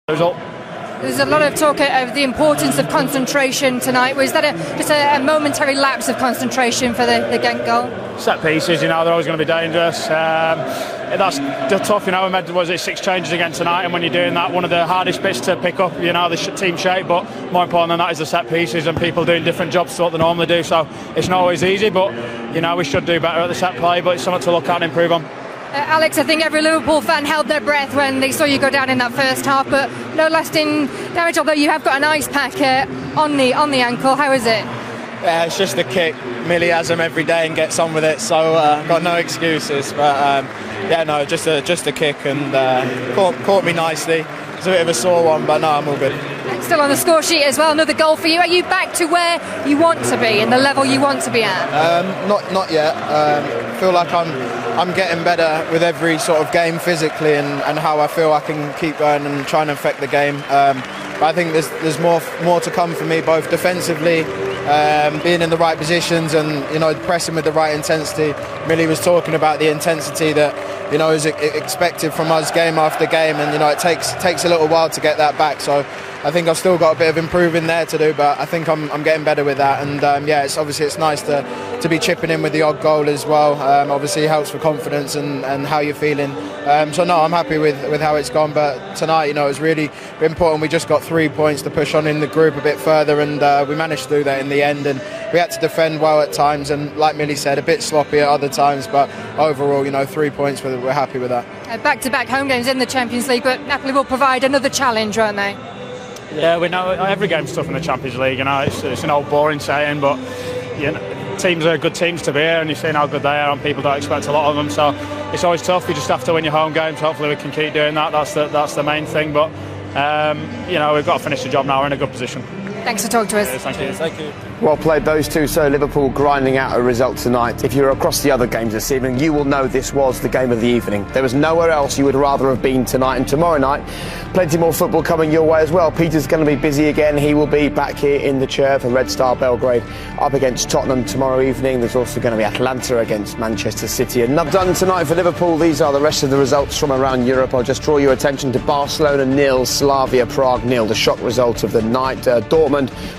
Result. There's a lot of talk of the importance of concentration tonight. Was that just a momentary lapse of concentration for the Genk goal? Set pieces, they're always going to be dangerous. That's tough, we made 6 changes again tonight, and when you're doing that, one of the hardest bits to pick up, the team shape, but more important than that is the set pieces and people doing different jobs to what they normally do, so it's not always easy, but we should do better at the set play, but it's something to look at and improve on. Alex, I think every Liverpool fan held their breath when they saw you go down in that first half, but no lasting damage, although you have got an ice pack on the ankle. How is it? Yeah, it's just a kick. Millie has them every day and gets on with it, so got no excuses. But just a kick, and caught me nicely. It's a bit of a sore one, but no, I'm all good. Still on the score sheet as well, another goal for you. Are you back to where you want to be and the level you want to be at? Not yet. Feel like I'm getting better with every sort of game physically, and how I feel I can keep going and trying to affect the game. But I think there's more to come for me, both defensively, being in the right positions, and pressing with the right intensity. Millie was talking about the intensity that is expected from us game after game, and it takes a little while to get that back. So I think I've still got a bit of improving there to do, but I think I'm getting better with that. And it's nice to be chipping in with the odd goal as well. Obviously it helps for confidence and how you're feeling. So no, I'm happy with how it's gone. But tonight, it was really important. We just got 3 points to push on in the group a bit further, and we managed to do that in the end. And we had to defend well at times, and like Millie said, a bit sloppy at other times. But overall, 3 points, we're happy with that. Back-to-back home games in the Champions League, but Napoli will provide another challenge, won't they? Yeah, we know every game's tough in the Champions League. It's an old boring saying, but teams are good teams to be here, and you've seen how good they are, and people don't expect a lot of them. So it's always tough. You just have to win your home games. Hopefully, we can keep doing that. That's the main thing. But we've got to finish the job now. We're in a good position. Thanks for talking to us. Thank you. Well played, those two. So Liverpool grinding out a result tonight. If you're across the other games this evening, you will know this was the game of the evening. There was nowhere else you would rather have been tonight, and tomorrow night plenty more football coming your way as well. Peter's going to be busy again. He will be back here in the chair for Red Star Belgrade up against Tottenham tomorrow evening. There's also going to be Atalanta against Manchester City. And not done tonight for Liverpool. These are the rest of the results from around Europe. I'll just draw your attention to Barcelona 0, Slavia Prague 0, the shock result of the night. Dortmund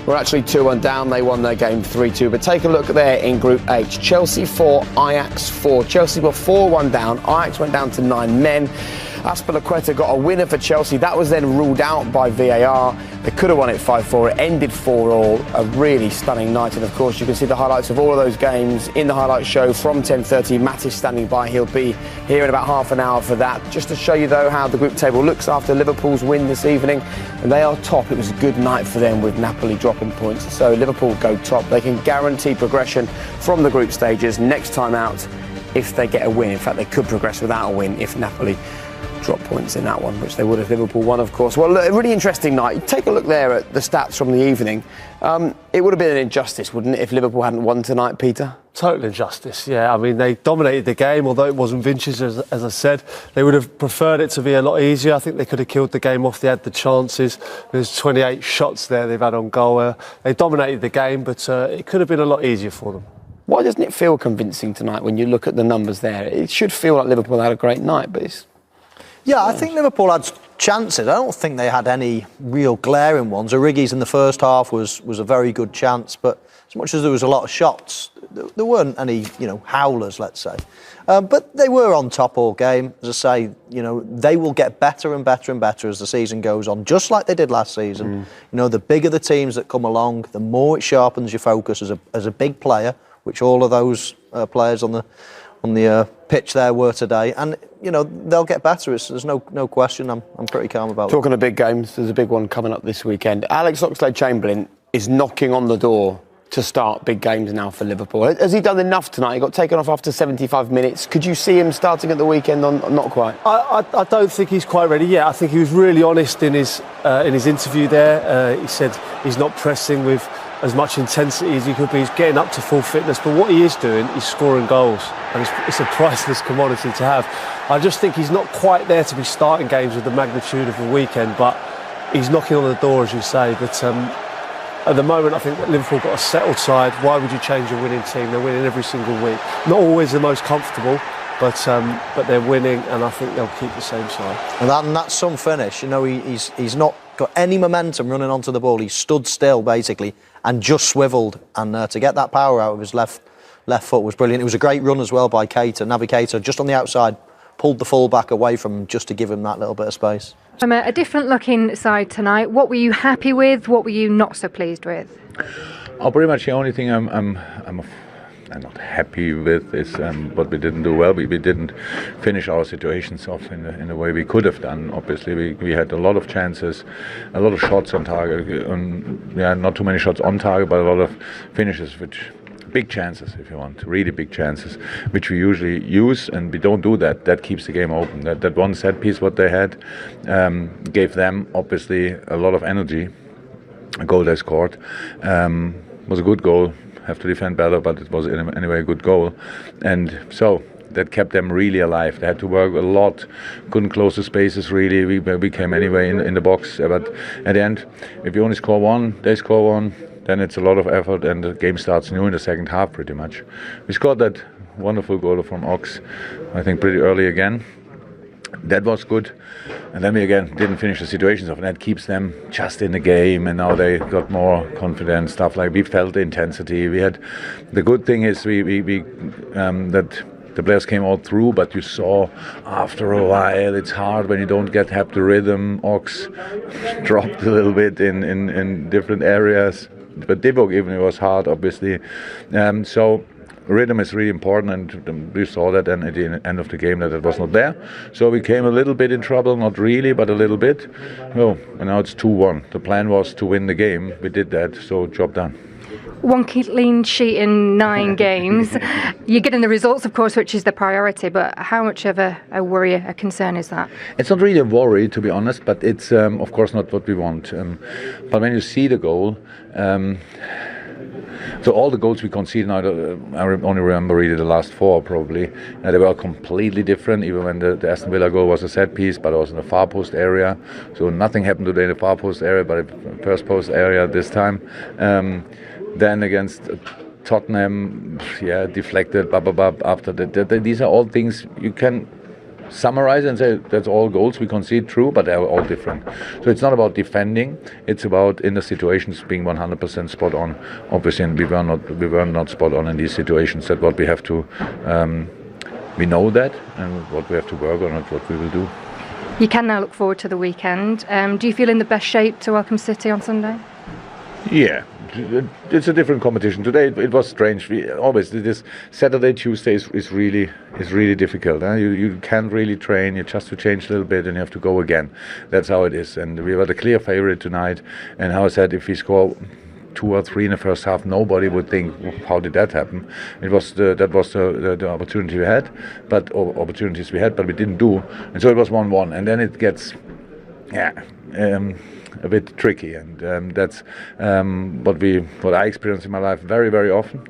were actually 2-1 down. They won their game 3-2. But take a look there in Group H. Chelsea 4, Ajax 4. Chelsea were 4-1 down. Ajax went down to 9 men. Azpilicueta got a winner for Chelsea. That was then ruled out by VAR. They could have won it 5-4. It ended 4-4. A really stunning night. And of course, you can see the highlights of all of those games in the highlights show from 10:30. Matt is standing by. He'll be here in about half an hour for that. Just to show you, though, how the group table looks after Liverpool's win this evening. And they are top. It was a good night for them with Napoli dropping points. So Liverpool go top. They can guarantee progression from the group stages next time out if they get a win. In fact, they could progress without a win if Napoli drop points in that one, which they would if Liverpool won, of course. Well, a really interesting night. Take a look there at the stats from the evening. It would have been an injustice, wouldn't it, if Liverpool hadn't won tonight, Peter? Total injustice, yeah. I mean, they dominated the game, although it wasn't vintage, as I said. They would have preferred it to be a lot easier. I think they could have killed the game off. They had the chances. There's 28 shots there they've had on goal. They dominated the game, but it could have been a lot easier for them. Why doesn't it feel convincing tonight when you look at the numbers there? It should feel like Liverpool had a great night, but it's... Yeah, I think Liverpool had chances. I don't think they had any real glaring ones. Origi's in the first half was a very good chance, but as much as there was a lot of shots, there weren't any, howlers, let's say. But they were on top all game. As I say, they will get better and better and better as the season goes on, just like they did last season. The bigger the teams that come along, the more it sharpens your focus as a big player, which all of those players on the pitch there were today, and they'll get better. There's no question. I'm pretty calm about it. Talking of big games, there's a big one coming up this weekend. Alex Oxlade-Chamberlain is knocking on the door to start big games now for Liverpool. Has he done enough tonight? He got taken off after 75 minutes. Could you see him starting at the weekend? Not quite. I don't think he's quite ready yet. I think he was really honest in his interview there. He said he's not pressing with as much intensity as he could be. He's getting up to full fitness, but what he is doing is scoring goals, and it's a priceless commodity to have. I just think he's not quite there to be starting games with the magnitude of the weekend, but he's knocking on the door, as you say. But at the moment, I think that Liverpool got a settled side. Why would you change a winning team? They're winning every single week. Not always the most comfortable, but they're winning, and I think they'll keep the same side. And that's some finish. You know, he's not got any momentum running onto the ball. He stood still basically and just swiveled, and to get that power out of his left foot was brilliant. It was a great run as well by Keita. Naby Keita just on the outside pulled the full-back away from him just to give him that little bit of space. From a different looking side tonight, what were you happy with? What were you not so pleased with? Oh, pretty much the only thing I'm not happy with is what we didn't do well. We didn't finish our situations off in the way we could have done. Obviously, we had a lot of chances, a lot of shots on target. Not too many shots on target, but a lot of finishes, which big chances, if you want, really big chances, which we usually use, and we don't do that. That keeps the game open. That one set piece, what they had, gave them obviously a lot of energy. A goal they scored was a good goal. Have to defend better, but it was anyway a good goal, and so that kept them really alive. They had to work a lot, couldn't close the spaces really. We came anyway in the box, but at the end, if you only score one, they score one, then it's a lot of effort, and the game starts new in the second half pretty much. We scored that wonderful goal from Ox, I think pretty early again. That was good, and then we again didn't finish the situations off, and that keeps them just in the game, and now they got more confidence, stuff like we felt the intensity. We had the good thing is that the players came all through, but you saw after a while it's hard when you don't have the rhythm. Ox dropped a little bit in different areas, but Divock even it was hard obviously, so rhythm is really important, and we saw that then at the end of the game that it was not there. So we came a little bit in trouble, not really, but a little bit. Oh, and now it's 2-1. The plan was to win the game. We did that, so job done. One clean sheet in 9 games. You're getting the results, of course, which is the priority, but how much of a worry, a concern is that? It's not really a worry, to be honest, but it's, of course, not what we want. But when you see the goal, so all the goals we conceded now, I only remember really the last 4 probably. They were completely different, even when the Aston Villa goal was a set piece, but it was in the far post area. So nothing happened today in the far post area, but the first post area this time. Then against Tottenham, deflected, after that. These are all things you can summarize and say that's all goals we concede, true, but they're all different. So it's not about defending, it's about in the situations being 100% spot on. Obviously, and we were not spot on in these situations. That's what we have to we know that, and what we have to work on and what we will do. You can now look forward to the weekend. Do you feel in the best shape to welcome City on Sunday? Yeah, it's a different competition. Today it was strange. We always this Saturday, Tuesday is really difficult. You can't really train. You just to change a little bit and you have to go again. That's how it is. And we were the clear favorite tonight. And how I said, if we score 2 or 3 in the first half, nobody would think, how did that happen? That was the opportunity we had, opportunities we had, but we didn't do. And so it was 1-1. And then it gets, a bit tricky, and that's what I experience in my life very, very often.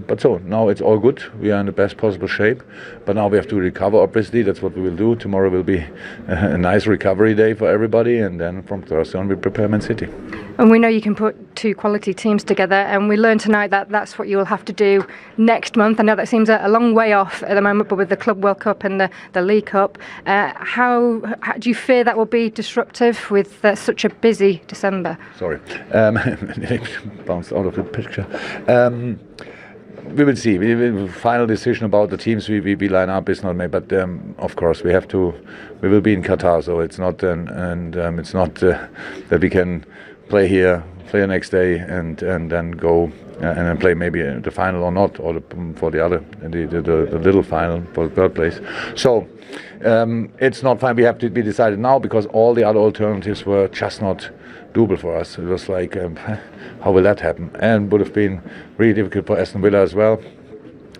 But so now it's all good. We are in the best possible shape, but now we have to recover. Obviously, that's what we will do. Tomorrow will be a nice recovery day for everybody, and then from Thursday on we prepare Man City. And we know you can put 2 quality teams together, and we learned tonight that that's what you will have to do next month. I know that seems a long way off at the moment, but with the Club World Cup and the League Cup, how do you fear that will be disruptive with such a busy December? Sorry, bounced out of the picture. We will see. Final decision about the teams we line up is not made, but of course we have to. We will be in Qatar, so it's not it's not that we can play here, play the next day, and then go and then play maybe the final or not, or for the other the little final for the 3rd place. So it's not fine. We have to be decided now because all the other alternatives were just not doable for us. It was like, how will that happen? And would have been really difficult for Aston Villa as well.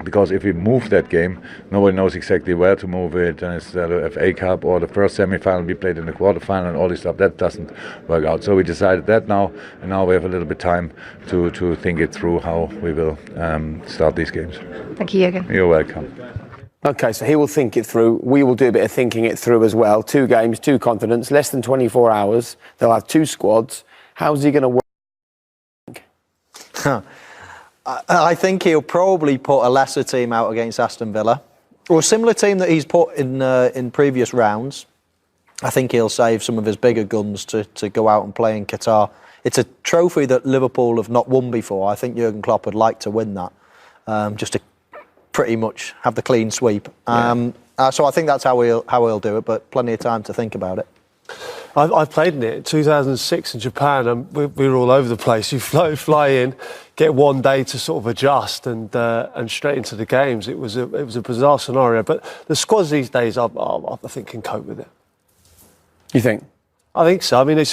Because if we move that game, nobody knows exactly where to move it, and it's the FA Cup or the first semi-final we played in the quarter-final and all this stuff. That doesn't work out. So we decided that now, and now we have a little bit time to think it through how we will start these games. Thank you, Jürgen. You're welcome. Okay, so he will think it through. We will do a bit of thinking it through as well. 2 games, 2 continents, less than 24 hours. They'll have 2 squads. How's he going to work? I think he'll probably put a lesser team out against Aston Villa. Or a similar team that he's put in previous rounds. I think he'll save some of his bigger guns to go out and play in Qatar. It's a trophy that Liverpool have not won before. I think Jurgen Klopp would like to win that, just to pretty much have the clean sweep. So I think that's how he'll do it, but plenty of time to think about it. I played in it in 2006 in Japan, and we were all over the place. You fly in, get one day to sort of adjust, and straight into the games. It was a bizarre scenario, but the squads these days, I think, can cope with it. You think? I think so. I mean, it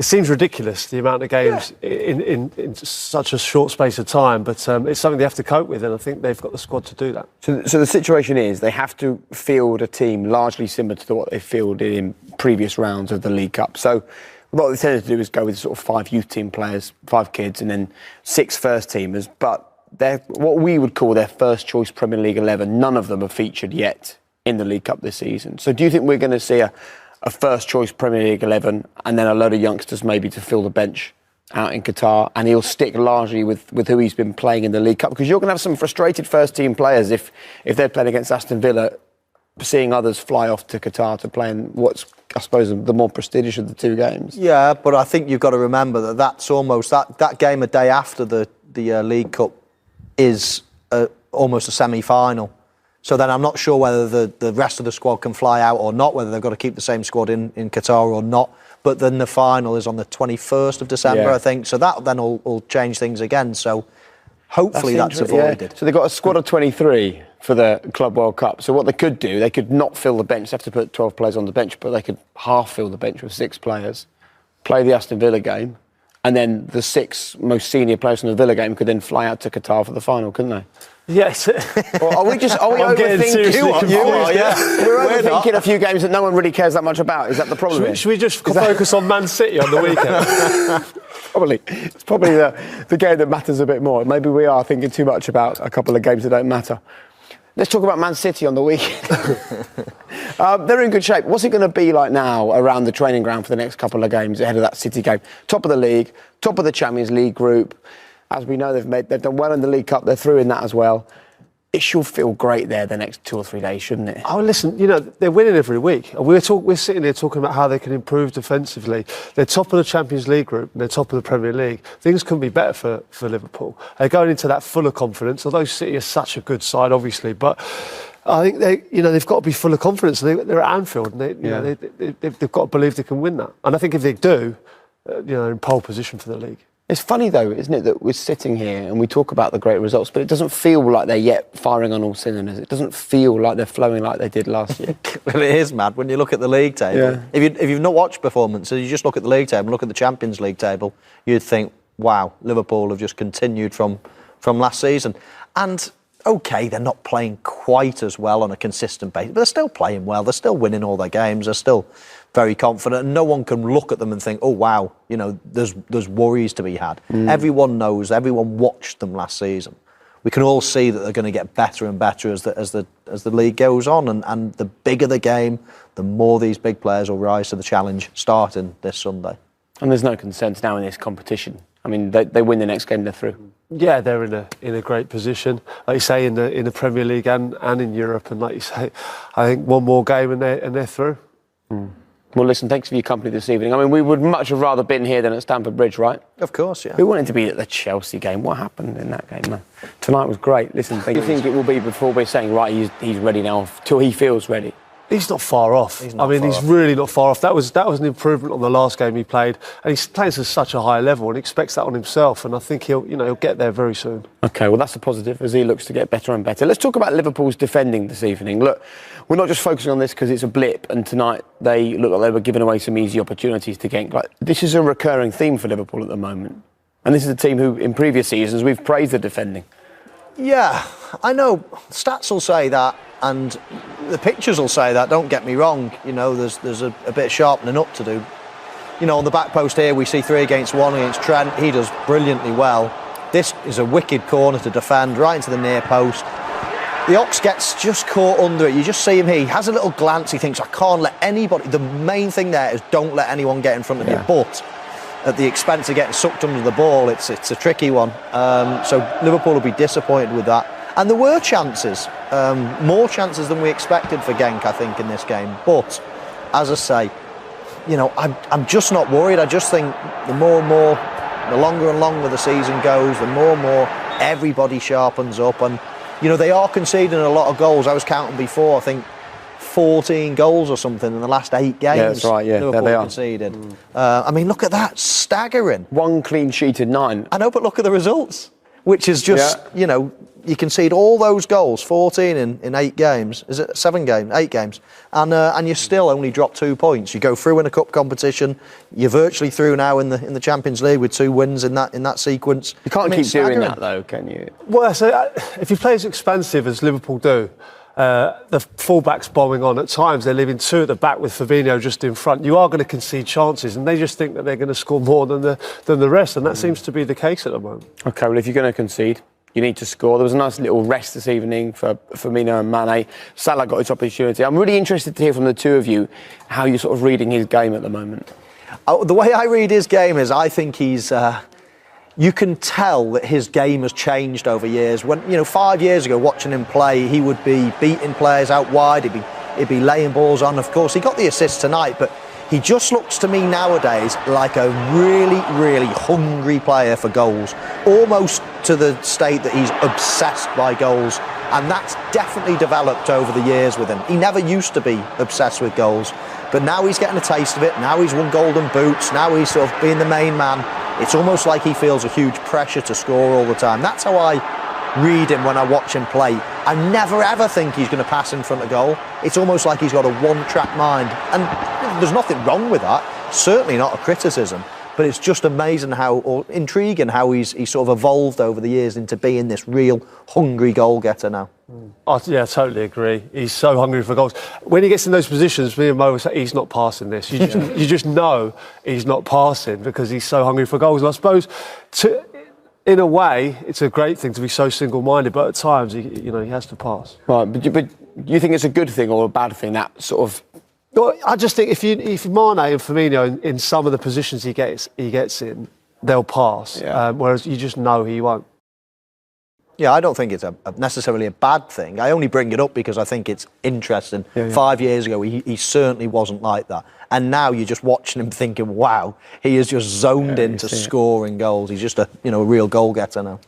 seems ridiculous, the amount of games in such a short space of time, but it's something they have to cope with, and I think they've got the squad to do that. So the situation is they have to field a team largely similar to what they fielded in previous rounds of the League Cup. So what they tended to do is go with sort of 5 youth team players, 5 kids, and then 6 first-teamers, but they're what we would call their first-choice Premier League 11. None of them have featured yet in the League Cup this season. So do you think we're going to see a first-choice Premier League 11 and then a load of youngsters maybe to fill the bench out in Qatar, and he'll stick largely with who he's been playing in the League Cup? Because you're going to have some frustrated first-team players if they're playing against Aston Villa, seeing others fly off to Qatar to play in what's, I suppose, the more prestigious of the 2 games. Yeah, but I think you've got to remember that's almost that game a day after the League Cup is almost a semi-final. So then I'm not sure whether the rest of the squad can fly out or not, whether they've got to keep the same squad in Qatar or not. But then the final is on the 21st of December, I think. So that then will change things again. So hopefully that's avoided. Yeah. So they've got a squad of 23 for the Club World Cup. So what they could do, they could not fill the bench. They have to put 12 players on the bench, but they could half fill the bench with 6 players, play the Aston Villa game, and then the 6 most senior players from the Villa game could then fly out to Qatar for the final, couldn't they? Yes. Or are we overthinking? You are, yeah. We're overthinking a few games that no one really cares that much about. Is that the problem? Should we just focus on Man City on the weekend? Probably. It's probably the game that matters a bit more. Maybe we are thinking too much about a couple of games that don't matter. Let's talk about Man City on the weekend. They're in good shape. What's it going to be like now around the training ground for the next couple of games ahead of that City game? Top of the league, top of the Champions League group. As we know, they've done well in the League Cup. They're through in that as well. It should feel great there the next 2 or 3 days, shouldn't it? Oh, listen, they're winning every week. We're sitting here talking about how they can improve defensively. They're top of the Champions League group and they're top of the Premier League. Things couldn't be better for Liverpool. They're going into that full of confidence, although City is such a good side, obviously. But I think they've got to be full of confidence. They're at Anfield, and they've got to believe they can win that. And I think if they do, they're in pole position for the league. It's funny, though, isn't it, that we're sitting here and we talk about the great results, but it doesn't feel like they're yet firing on all cylinders. It doesn't feel like they're flowing like they did last year. Well, it is mad when you look at the league table. Yeah. If you've not watched performances, you just look at the league table and look at the Champions League table, you'd think, wow, Liverpool have just continued from last season. And, OK, they're not playing quite as well on a consistent basis, but they're still playing well. They're still winning all their games. They're still very confident, and no one can look at them and think, oh wow, there's worries to be had. Everyone knows, everyone watched them last season. We can all see that they're going to get better and better as the league goes on, and the bigger the game, the more these big players will rise to the challenge starting this Sunday. And there's no concerns now in this competition. I mean, they win the next game, they're through. Yeah, they're in a great position, like you say, in the Premier League and in Europe, and like you say, I think one more game and they're through. Well, listen, thanks for your company this evening. I mean, we would much have rather been here than at Stamford Bridge, right? Of course, yeah. We wanted to be at the Chelsea game. What happened in that game, man? Tonight was great. Listen, do you think it will be before we're saying, right, he's ready now, till he feels ready? He's not far off. He's really not far off. That was an improvement on the last game he played, and he's playing to such a high level and expects that on himself. And I think he'll get there very soon. Okay, well that's a positive as he looks to get better and better. Let's talk about Liverpool's defending this evening. Look, we're not just focusing on this because it's a blip, and tonight they look like they were giving away some easy opportunities to Genk. Like, this is a recurring theme for Liverpool at the moment, and this is a team who, in previous seasons, we've praised the defending. Yeah, I know. Stats will say that, and the pictures will say that. Don't get me wrong. There's a bit of sharpening up to do. On the back post here, we see 3 against 1 against Trent. He does brilliantly well. This is a wicked corner to defend, right into the near post. The Ox gets just caught under it. You just see him here. He has a little glance. He thinks, I can't let anybody... The main thing there is don't let anyone get in front of you. But at the expense of getting sucked under the ball, it's a tricky one. So Liverpool will be disappointed with that. And there were chances, more chances than we expected for Genk, I think, in this game. But, as I say, you know, I'm just not worried. I just think the more and more, the longer and longer the season goes, the more and more everybody sharpens up. And, you know, they are conceding a lot of goals. I was counting before, I think 14 goals or something in the last 8 games. Yeah, that's right, yeah. Liverpool There they are. conceded. I mean, look at that, staggering. 1 clean sheet in 9. I know, but look at the results, which is just, you know, you concede all those goals, 14 in 8 games. Is it 7 games? 8 games. And you still only drop 2 points. You go through in a cup competition. You're virtually through now in the Champions League with 2 wins in that sequence. You can't keep doing that, though, can you? Well, so if you play as expansive as Liverpool do, the fullbacks bombing on. At times, they're leaving 2 at the back with Fabinho just in front. You are going to concede chances, and they just think that they're going to score more than the rest, and that seems to be the case at the moment. OK, well, if you're going to concede, you need to score. There was a nice little rest this evening for Firmino and Mane. Salah got his opportunity. I'm really interested to hear from the two of you how you're sort of reading his game at the moment. The way I read his game is I think he's... you can tell that his game has changed over years. When, you know, 5 years ago, watching him play, he would be beating players out wide. He'd be laying balls on. Of course, he got the assist tonight, but he just looks to me nowadays like a really, really hungry player for goals, almost to the state that he's obsessed by goals. And that's definitely developed over the years with him. He never used to be obsessed with goals, but now he's getting a taste of it. Now he's won golden boots. Now he's sort of being the main man. It's almost like he feels a huge pressure to score all the time. That's how I read him when I watch him play. I never ever think he's going to pass in front of goal. It's almost like he's got a one-track mind. And there's nothing wrong with that. Certainly not a criticism. But it's just amazing or intriguing how he's sort of evolved over the years into being this real hungry goal-getter now. Yeah, I totally agree. He's so hungry for goals. When he gets in those positions, me and Mo will say, he's not passing this. You just know he's not passing because he's so hungry for goals. And I suppose, in a way, it's a great thing to be so single-minded, but at times, he has to pass. Right, but you think it's a good thing or a bad thing, that sort of... Well, I just think if Mane and Firmino in some of the positions he gets in, they'll pass. Yeah. Whereas you just know he won't. Yeah, I don't think it's necessarily a bad thing. I only bring it up because I think it's interesting. Yeah. 5 years ago, he certainly wasn't like that. And now you're just watching him thinking, wow, he is just zoned into scoring goals. He's just a real goal-getter now.